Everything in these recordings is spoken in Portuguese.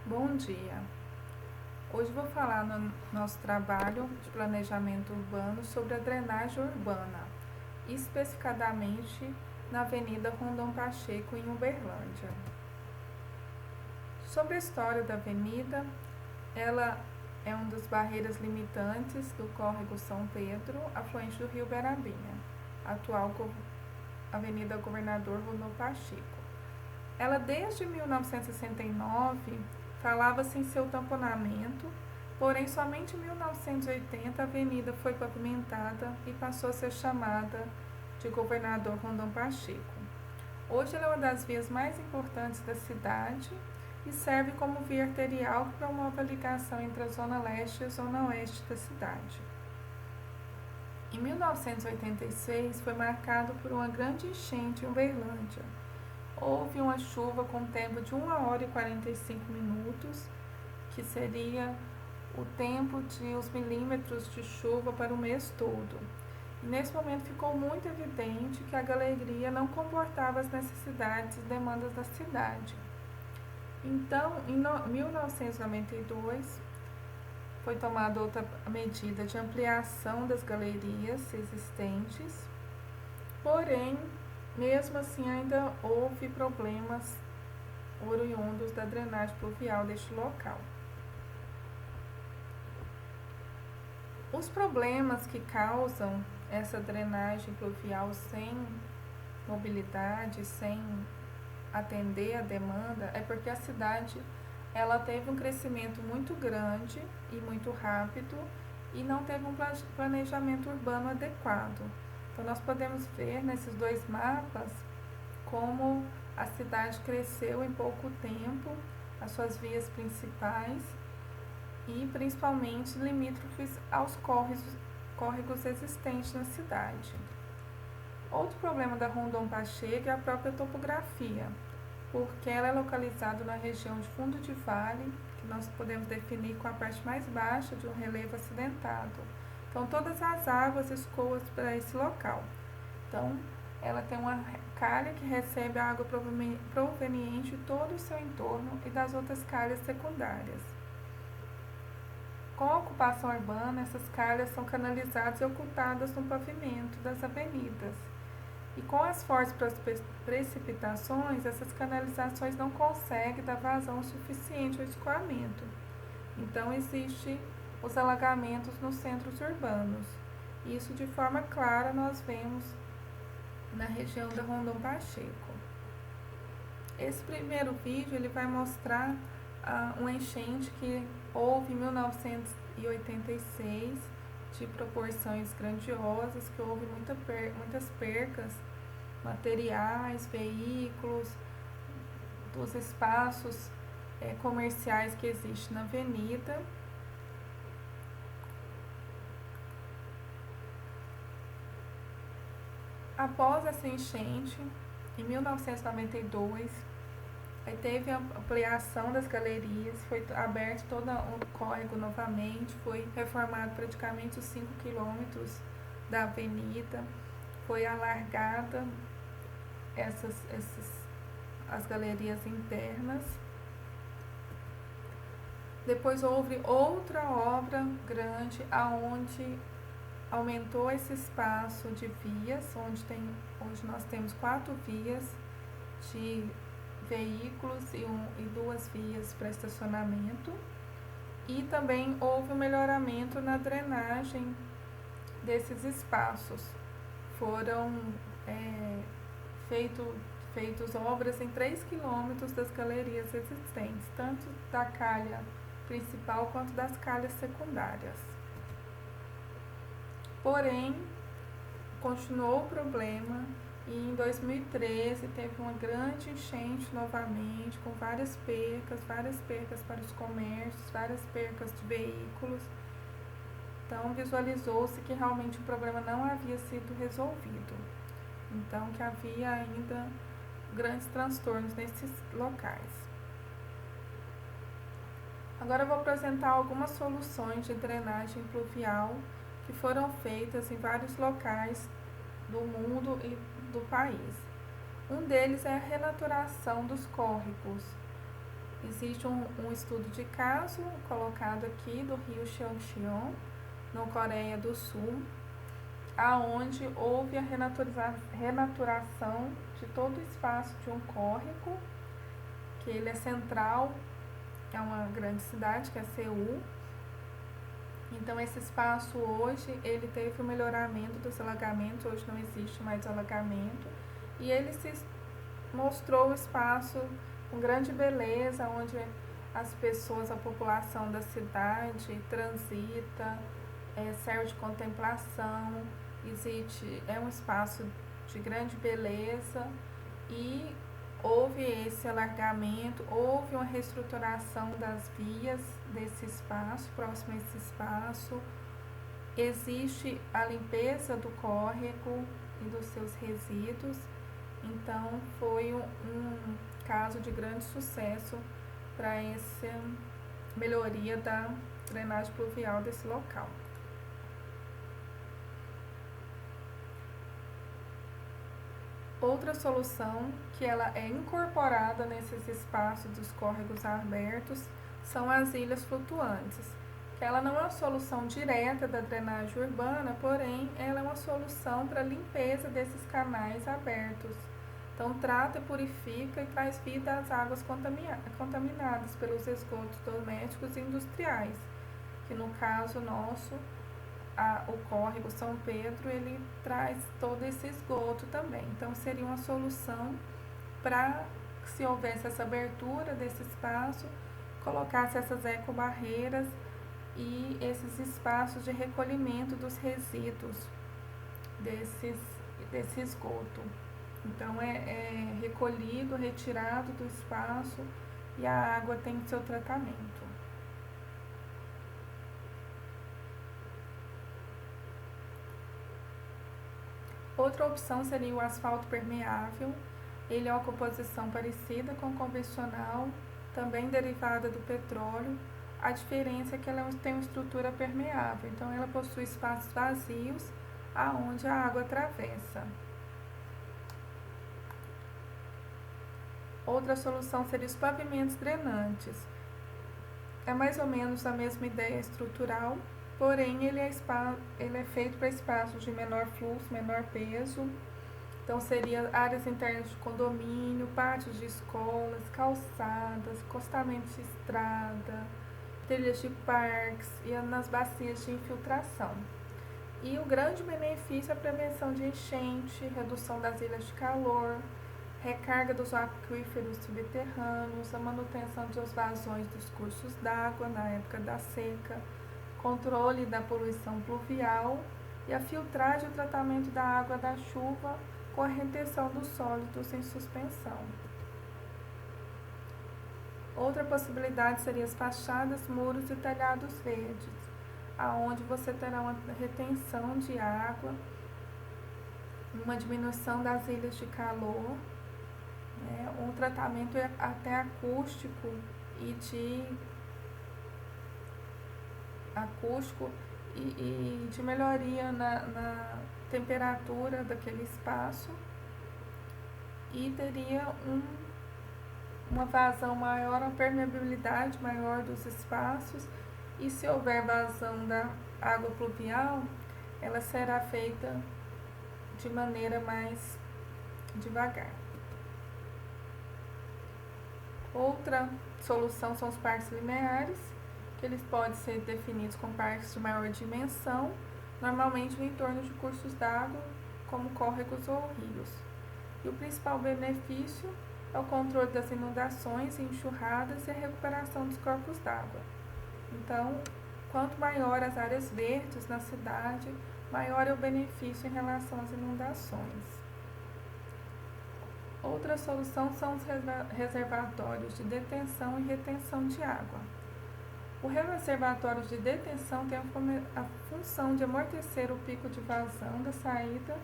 Bom dia! Hoje vou falar no nosso trabalho de planejamento urbano sobre a drenagem urbana, especificadamente na Avenida Rondon Pacheco, em Uberlândia. Sobre a história da avenida, ela é uma das barreiras limitantes do córrego São Pedro, afluente do rio Berabinha, atual Avenida Governador Rondon Pacheco. Ela, desde 1969, falava-se em seu tamponamento, porém somente em 1980 a avenida foi pavimentada e passou a ser chamada de Governador Rondon Pacheco. Hoje ela é uma das vias mais importantes da cidade e serve como via arterial que promove a ligação entre a zona leste e a zona oeste da cidade. Em 1986 foi marcado por uma grande enchente em Uberlândia. Houve uma chuva com tempo de 1 hora e 45 minutos, que seria o tempo de os milímetros de chuva para o mês todo. E nesse momento ficou muito evidente que a galeria não comportava as necessidades e demandas da cidade. Então, em 1992, foi tomada outra medida de ampliação das galerias existentes, porém, mesmo assim, ainda houve problemas oriundos da drenagem pluvial deste local. Os problemas que causam essa drenagem pluvial sem mobilidade, sem atender a demanda, é porque a cidade ela teve um crescimento muito grande e muito rápido e não teve um planejamento urbano adequado. Então, nós podemos ver nesses dois mapas como a cidade cresceu em pouco tempo, as suas vias principais e principalmente limítrofes aos córregos existentes na cidade. Outro problema da Rondon Pacheco é a própria topografia, porque ela é localizada na região de fundo de vale, que nós podemos definir com a parte mais baixa de um relevo acidentado. Então, todas as águas escoam para esse local. Então, ela tem uma calha que recebe a água proveniente de todo o seu entorno e das outras calhas secundárias. Com a ocupação urbana, essas calhas são canalizadas e ocultadas no pavimento das avenidas. E com as fortes precipitações, essas canalizações não conseguem dar vazão suficiente ao escoamento. Então, existem os alagamentos nos centros urbanos. Isso, de forma clara, nós vemos na região da Rondon Pacheco. Esse primeiro vídeo ele vai mostrar uma enchente que houve em 1986, de proporções grandiosas, que houve muitas percas materiais, veículos, dos espaços comerciais que existem na avenida. Após essa enchente, em 1992, teve a ampliação das galerias, foi aberto todo o córrego novamente, foi reformado praticamente os 5 quilômetros da avenida, foi alargada as galerias internas. Depois houve outra obra grande, aonde aumentou esse espaço de vias, hoje nós temos 4 vias de veículos e 2 vias para estacionamento, e também houve um melhoramento na drenagem desses espaços. Foram feitas obras em 3 quilômetros das galerias existentes, tanto da calha principal quanto das calhas secundárias. Porém, continuou o problema e em 2013 teve uma grande enchente novamente, com várias percas para os comércios, várias percas de veículos. Então, visualizou-se que realmente o problema não havia sido resolvido. Então, que havia ainda grandes transtornos nesses locais. Agora eu vou apresentar algumas soluções de drenagem pluvial que foram feitas em vários locais do mundo e do país. Um deles é a renaturação dos córregos. Existe um estudo de caso colocado aqui do rio Cheonggyeong, na Coreia do Sul, aonde houve a renaturação de todo o espaço de um córrego, que ele é central, é uma grande cidade, que é Seul. Então esse espaço hoje, ele teve o melhoramento dos alagamentos, hoje não existe mais alagamento, e ele se mostrou o espaço com grande beleza, onde as pessoas, a população da cidade transita, serve de contemplação, é um espaço de grande beleza e houve esse alargamento, houve uma reestruturação das vias desse espaço, próximo a esse espaço. Existe a limpeza do córrego e dos seus resíduos, então foi um caso de grande sucesso para essa melhoria da drenagem pluvial desse local. Outra solução que ela é incorporada nesses espaços dos córregos abertos são as ilhas flutuantes, que ela não é uma solução direta da drenagem urbana, porém ela é uma solução para a limpeza desses canais abertos. Então trata, purifica e traz vida às águas contaminadas pelos esgotos domésticos e industriais, que no caso nosso, o córrego São Pedro, ele traz todo esse esgoto também. Então seria uma solução para, se houvesse essa abertura desse espaço, colocasse essas ecobarreiras e esses espaços de recolhimento dos resíduos desse esgoto. Então é recolhido, retirado do espaço e a água tem seu tratamento. Outra opção seria o asfalto permeável. Ele é uma composição parecida com o convencional, também derivada do petróleo. A diferença é que ela tem uma estrutura permeável, então ela possui espaços vazios aonde a água atravessa. Outra solução seria os pavimentos drenantes. É mais ou menos a mesma ideia estrutural, porém ele é feito para espaços de menor fluxo, menor peso. Então seria áreas internas de condomínio, pátios de escolas, calçadas, acostamentos de estrada, trilhas de parques e nas bacias de infiltração. E o grande benefício é a prevenção de enchente, redução das ilhas de calor, recarga dos aquíferos subterrâneos, a manutenção dos vazões dos cursos d'água na época da seca, controle da poluição pluvial e a filtragem e o tratamento da água da chuva com a retenção dos sólidos em suspensão. Outra possibilidade seria as fachadas, muros e telhados verdes, aonde você terá uma retenção de água, uma diminuição das ilhas de calor, um tratamento até acústico e de melhoria na temperatura daquele espaço, e teria uma vazão maior, uma permeabilidade maior dos espaços, e se houver vazão da água pluvial, ela será feita de maneira mais devagar. Outra solução são os parques lineares, que eles podem ser definidos como parques de maior dimensão, normalmente no entorno de cursos d'água, como córregos ou rios. E o principal benefício é o controle das inundações, enxurradas e a recuperação dos corpos d'água. Então, quanto maior as áreas verdes na cidade, maior é o benefício em relação às inundações. Outra solução são os reservatórios de detenção e retenção de água. O reservatório de detenção tem a função de amortecer o pico de vazão da saída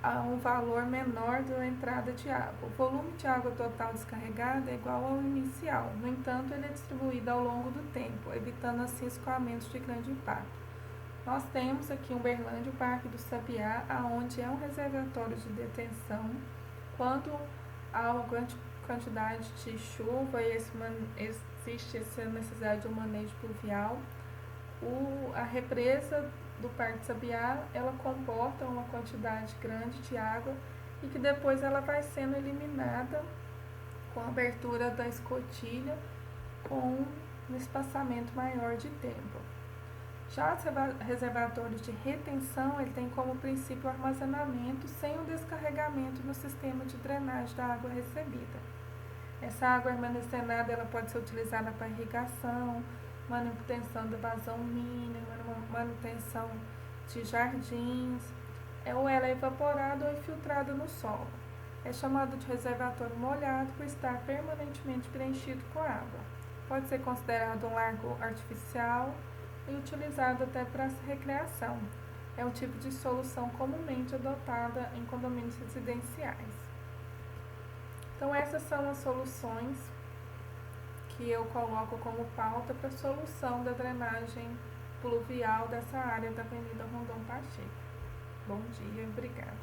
a um valor menor da entrada de água. O volume de água total descarregada é igual ao inicial, no entanto, ele é distribuído ao longo do tempo, evitando assim escoamentos de grande impacto. Nós temos aqui em Uberlândia o Parque do Sabiá, onde é um reservatório de detenção. Quando há uma grande quantidade de chuva e existe essa necessidade de um manejo pluvial, a represa do Parque Sabiá, ela comporta uma quantidade grande de água e que depois ela vai sendo eliminada com a abertura da escotilha com um espaçamento maior de tempo. Já os reservatórios de retenção, ele tem como princípio o armazenamento sem o descarregamento no sistema de drenagem da água recebida. Essa água armazenada ela pode ser utilizada para irrigação, manutenção da vazão mínima, manutenção de jardins, ou ela é evaporada ou infiltrada no solo. É chamado de reservatório molhado por estar permanentemente preenchido com água. Pode ser considerado um lago artificial e utilizado até para recreação. É um tipo de solução comumente adotada em condomínios residenciais. Então, essas são as soluções que eu coloco como pauta para a solução da drenagem pluvial dessa área da Avenida Rondon Pacheco. Bom dia, obrigada.